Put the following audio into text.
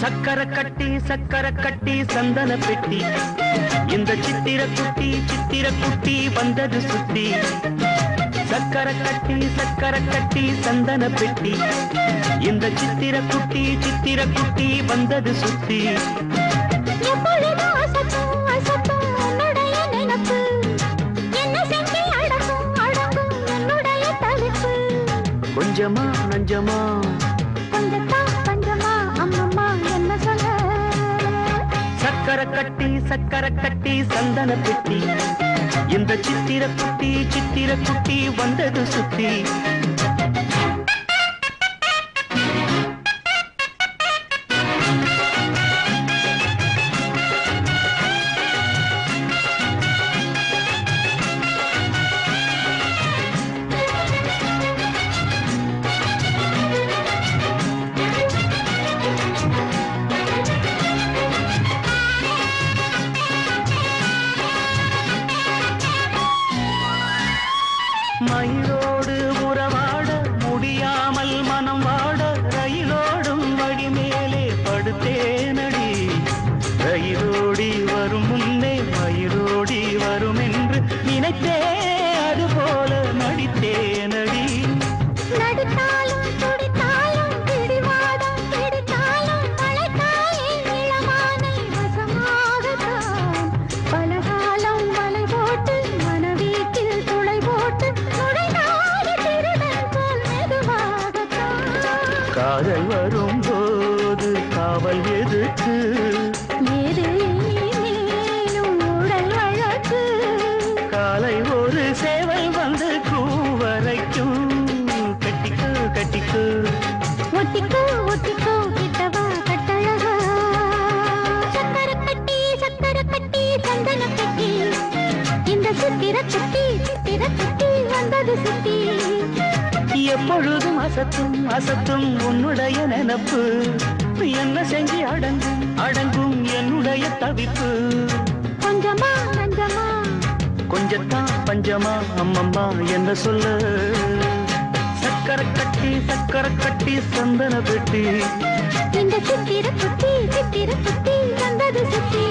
சக்கர கட்டி சந்தன பெட்டி இந்த சித்திர குட்டி வந்தது சுத்தி சக்கர கட்டி சந்தன பெட்டி இந்த சித்திர குட்டி வந்தது சுத்தி கொஞ்சமா நஞ்சமா சக்கர கட்டி சந்தன பெட்டி இந்த சித்திர குட்டி வந்தது சுத்தி மயிலோடு உறவாட முடியாமல் மனம் வாட ரயிலோடும் வழி மேலே படுத்தேனடி ரயிலோடி வரும் முன்னே மயிலோடி வரும் என்று நினைத்தே அதுபோல நடித்தேனடி காதல் வரும்போது காவல் எதுக்கு காலை ஒரு சேவை வந்து கூவரைக்கும் கட்டிக்கு ஒட்டிக்கோ கிட்டவா கட்டழகா சக்கர கட்டி சந்தன கட்டி இந்த சித்திர குட்டி வந்தது சுத்தி எப்பொழுதும் அசத்தும் உன்னுடைய நினப்பு என்ன செஞ்சு அடங்கும் என்னுடைய தவிப்பு கொஞ்சமா நஞ்சமா கொஞ்சத்தான் பஞ்சமா அம்மம்மா என்ன சொல்ல சக்கர கட்டி சந்தன பெட்டி இந்த சித்திர குட்டி வந்தது சுத்தி